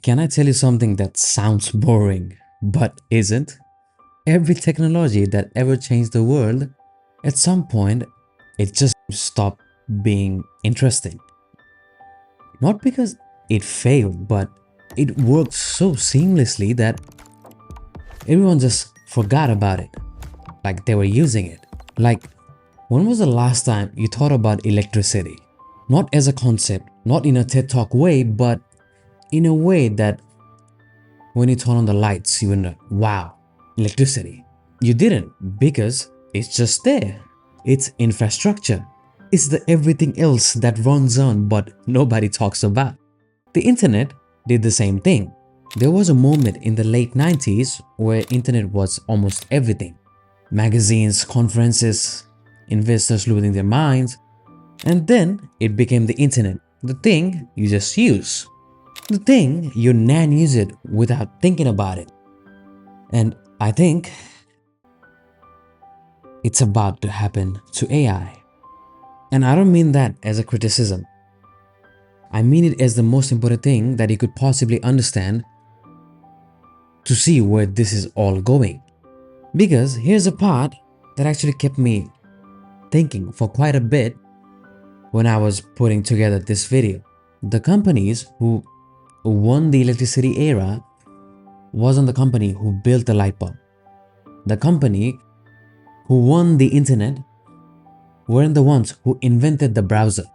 Can I tell you something that sounds boring but isn't? Every technology that ever changed the world, at some point, it just stopped being interesting. Not because it failed, but it worked so seamlessly that everyone just forgot about it, like they were using it. Like, when was the last time you thought about electricity? Not as a concept, not in a TED Talk way, but in a way that when you turn on the lights, you went, wow, electricity. You didn't because it's just there. It's infrastructure. It's the everything else that runs on but nobody talks about. The internet did the same thing. There was a moment in the late 90s where internet was almost everything. Magazines, conferences, investors losing their minds, and then it became the internet, the thing you just use. The thing your nan use it without thinking about it. And I think it's about to happen to AI. And I don't mean that as a criticism. I mean it as the most important thing that you could possibly understand to see where this is all going. Because here's a part that actually kept me thinking for quite a bit when I was putting together this video. The companies who won the electricity era wasn't the company who built the light bulb. The company who won the internet weren't the ones who invented the browser.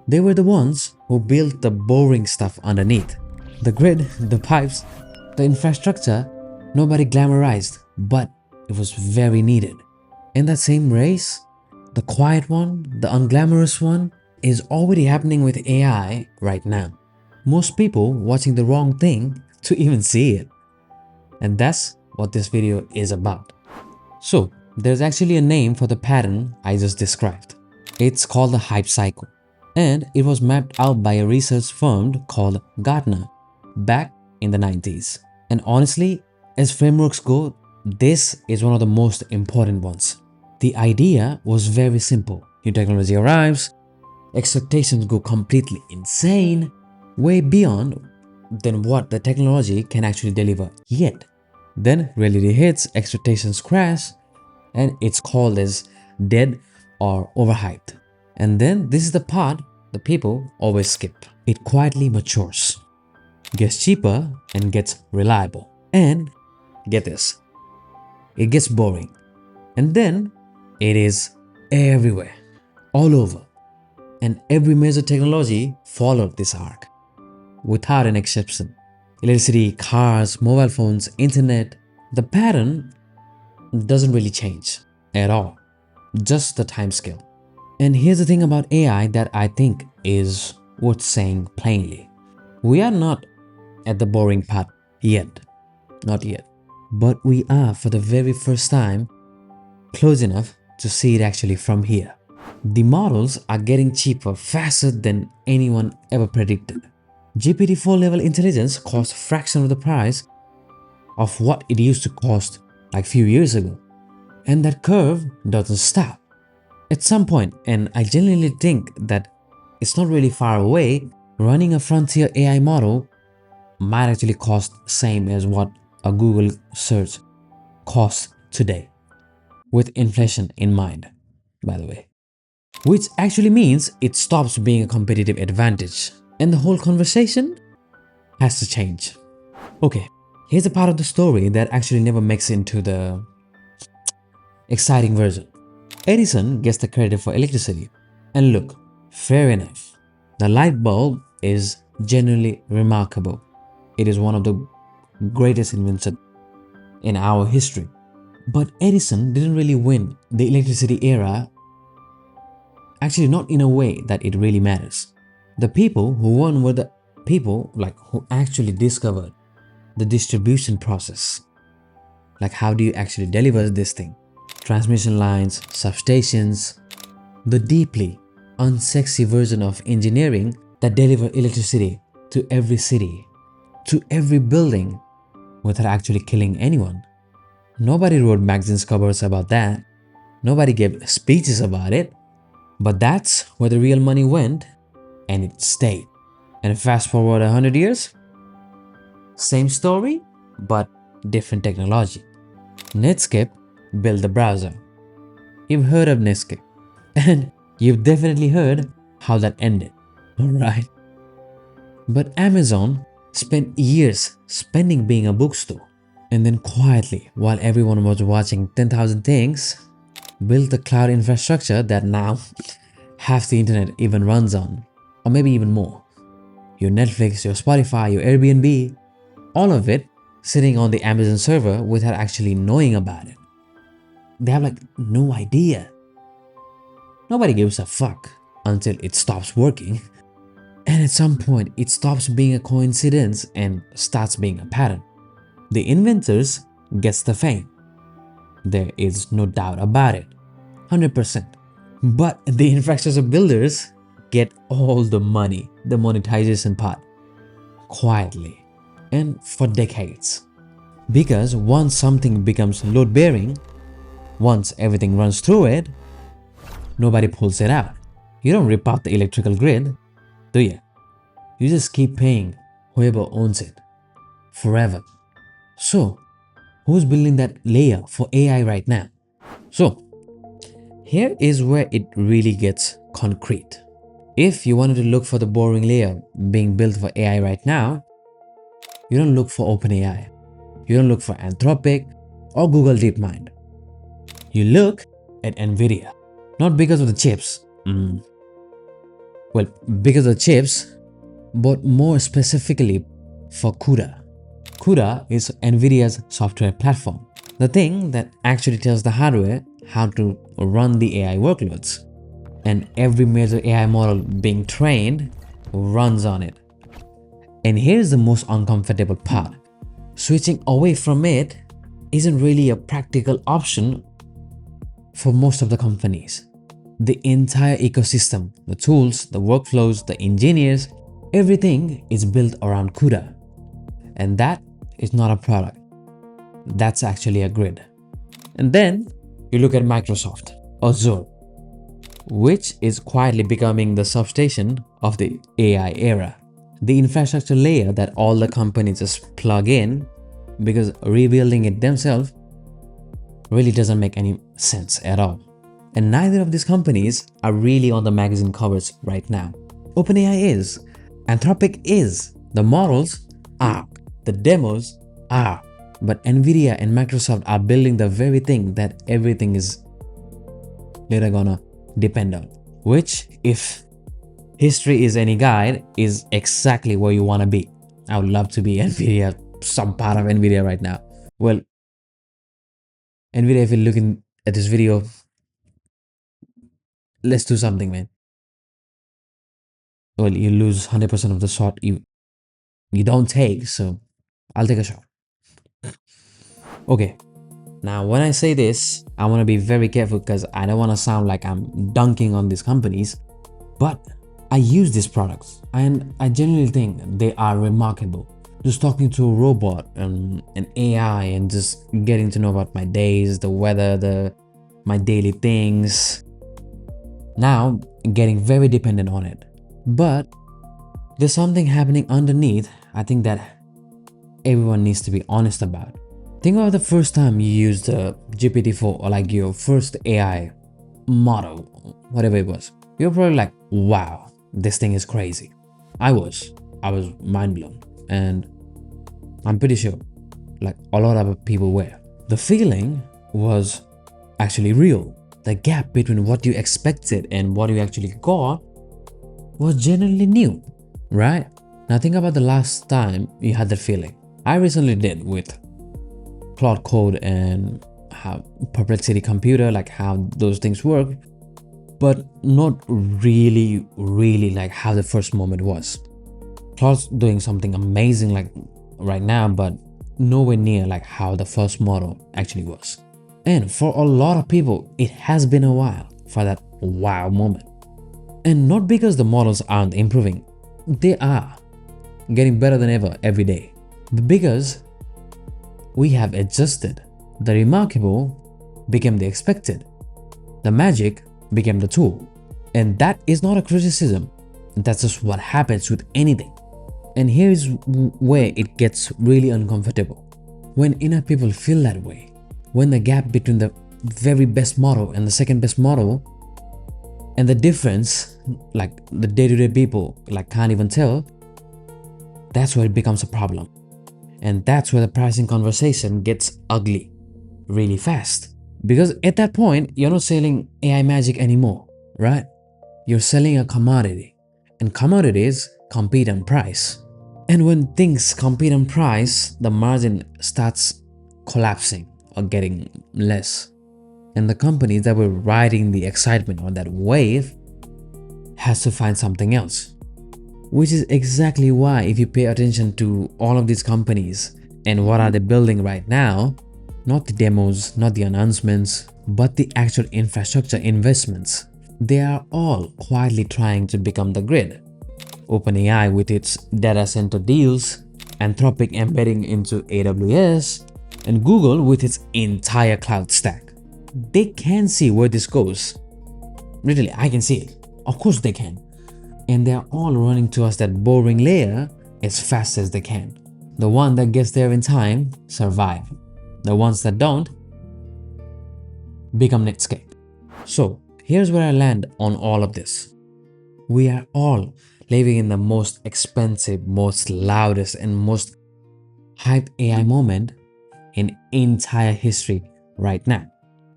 They were the ones who built the boring stuff underneath. The grid, the pipes, the infrastructure, nobody glamorized, but it was very needed. In that same race, the quiet one, the unglamorous one, is already happening with AI right now. Most people watching the wrong thing to even see it. And that's what this video is about. So, there's actually a name for the pattern I just described. It's called the hype cycle. And it was mapped out by a research firm called Gartner back in the 90s. And honestly, as frameworks go, this is one of the most important ones. The idea was very simple. New technology arrives, expectations go completely insane, way beyond than what the technology can actually deliver yet. Then reality hits, expectations crash, and it's called as dead or overhyped. And then this is the part the people always skip. It quietly matures, gets cheaper and gets reliable. And get this, it gets boring. And then it is everywhere, all over. And every major technology followed this arc, without an exception. Electricity, cars, mobile phones, internet, the pattern doesn't really change at all, just the time scale. And here's the thing about AI that I think is worth saying plainly. We are not at the boring part yet, not yet. But we are, for the very first time, close enough to see it actually from here. The models are getting cheaper faster than anyone ever predicted. GPT-4 level intelligence costs a fraction of the price of what it used to cost like a few years ago. And that curve doesn't stop. At some point, and I genuinely think that it's not really far away, running a frontier AI model might actually cost the same as what a Google search costs today, with inflation in mind, by the way. Which actually means it stops being a competitive advantage, and the whole conversation has to change. Okay, here's a part of the story that actually never makes it into the exciting version. Edison gets the credit for electricity. And look, fair enough. The light bulb is genuinely remarkable. It is one of the greatest inventions in our history. But Edison didn't really win the electricity era, actually not in a way that it really matters. The people who won were the people who actually discovered the distribution process. Like, how do you actually deliver this thing? Transmission lines, substations, the deeply unsexy version of engineering that deliver electricity to every city, to every building, without actually killing anyone. Nobody wrote magazine covers about that. Nobody gave speeches about it. But that's where the real money went, and it stayed. And fast forward 100 years, Same story, but different technology. Netscape built the browser. You've heard of Netscape, and you've definitely heard how that ended, right? But Amazon spent years spending being a bookstore, and then quietly, while everyone was watching 10,000 things, built the cloud infrastructure that now half the internet even runs on, or maybe even more. Your Netflix, your Spotify, your Airbnb, all of it sitting on the Amazon server without actually knowing about it. They have like no idea. Nobody gives a fuck until it stops working. And at some point, it stops being a coincidence and starts being a pattern. The inventors gets the fame. There is no doubt about it. 100%. But the infrastructure builders get all the money, the monetization part, quietly and for decades. Because once something becomes load bearing, once everything runs through it, nobody pulls it out. You don't rip out the electrical grid, do you? You just keep paying whoever owns it forever. So, who's building that layer for AI right now? So, here is where it really gets concrete. If you wanted to look for the boring layer being built for AI right now, you don't look for OpenAI. You don't look for Anthropic or Google DeepMind. You look at NVIDIA. Not because of the chips. Well, because of the chips, but more specifically for CUDA. CUDA is NVIDIA's software platform. The thing that actually tells the hardware how to run the AI workloads. And every major AI model being trained runs on it. And here's the most uncomfortable part. Switching away from it isn't really a practical option for most of the companies. The entire ecosystem, the tools, the workflows, the engineers, everything is built around CUDA. And that is not a product. That's actually a grid. And then you look at Microsoft, Azure, which is quietly becoming the substation of the AI era. The infrastructure layer that all the companies just plug in because rebuilding it themselves really doesn't make any sense at all. And neither of these companies are really on the magazine covers right now. OpenAI is, Anthropic is, the models are, the demos are, but NVIDIA and Microsoft are building the very thing that everything is later gonna depend on. Which, if history is any guide, is exactly where you want to be. I would love to be NVIDIA, some part of NVIDIA right now. Well, NVIDIA, if you're looking at this video, let's do something, man. Well, you lose 100% of the shot you don't take, so I'll take a shot. Okay, now when I say this, I want to be very careful because I don't want to sound like I'm dunking on these companies, but I use these products and I genuinely think they are remarkable. Just talking to a robot and an AI and just getting to know about my days, the weather, my daily things. Now getting very dependent on it. But there's something happening underneath, I think that everyone needs to be honest about. Think about the first time you used GPT-4 or like your first AI model, whatever it was. You're probably like, wow, this thing is crazy. I was mind blown, and I'm pretty sure like a lot of people were. The feeling was actually real. The gap between what you expected and what you actually got was genuinely new, right? Now think about the last time you had that feeling. I recently did with Cloud Code and how Perplexity Computer, like how those things work, but not really like how the first moment was. Cloud's doing something amazing like right now, but nowhere near like how the first model actually was. And for a lot of people, it has been a while for that wow moment. And not because the models aren't improving, they are getting better than ever every day, but because we have adjusted. The remarkable became the expected. The magic became the tool. And that is not a criticism. That's just what happens with anything. And here's where it gets really uncomfortable. When enough people feel that way, when the gap between the very best model and the second best model, and the difference, like the day-to-day people can't even tell, that's where it becomes a problem. And that's where the pricing conversation gets ugly really fast. Because at that point, you're not selling AI magic anymore, right? You're selling a commodity, and commodities compete on price. And when things compete on price, the margin starts collapsing or getting less. And the companies that were riding the excitement on that wave has to find something else. Which is exactly why, if you pay attention to all of these companies and what are they building right now, not the demos, not the announcements, but the actual infrastructure investments, they are all quietly trying to become the grid. OpenAI with its data center deals, Anthropic embedding into AWS, and Google with its entire cloud stack. They can see where this goes. Literally, I can see it. Of course they can. And they're all running towards that boring layer as fast as they can. The one that gets there in time survive. The ones that don't become Netscape. So here's where I land on all of this. We are all living in the most expensive, most loudest, and most hyped AI moment in entire history right now.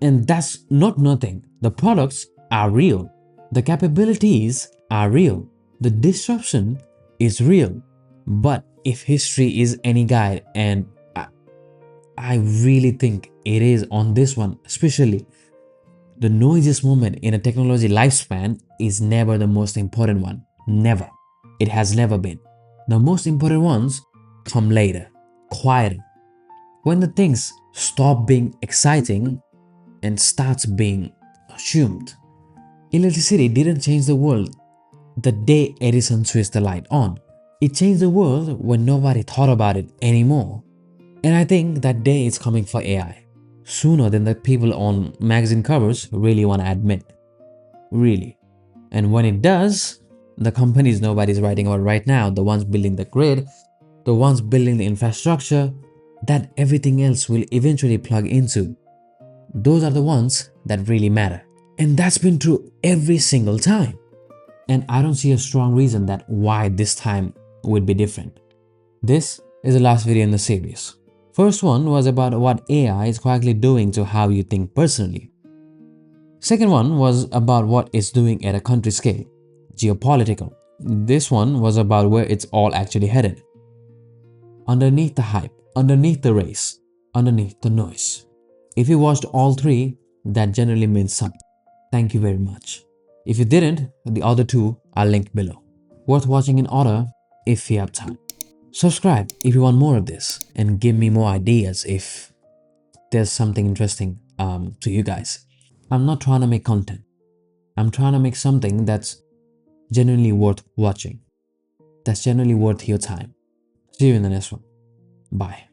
And that's not nothing. The products are real. The capabilities are real. The disruption is real. But if history is any guide, and I really think it is on this one, especially, the noisiest moment in a technology lifespan is never the most important one. Never. It has never been. The most important ones come later, quieter. When the things stop being exciting and starts being assumed. Electricity didn't change the world the day Edison switched the light on. It changed the world when nobody thought about it anymore. And I think that day is coming for AI. Sooner than the people on magazine covers really want to admit. Really. And when it does, the companies nobody's writing about right now, the ones building the grid, the ones building the infrastructure, that everything else will eventually plug into. Those are the ones that really matter. And that's been true every single time. And I don't see a strong reason that why this time would be different. This is the last video in the series. First one was about what AI is quietly doing to how you think personally. Second one was about what it's doing at a country scale, geopolitical. This one was about where it's all actually headed. Underneath the hype, underneath the race, underneath the noise. If you watched all three, that generally means something. Thank you very much. If you didn't, the other two are linked below. Worth watching in order if you have time. Subscribe if you want more of this, and give me more ideas if there's something interesting to you guys. I'm not trying to make content. I'm trying to make something that's genuinely worth watching. That's genuinely worth your time. See you in the next one. Bye.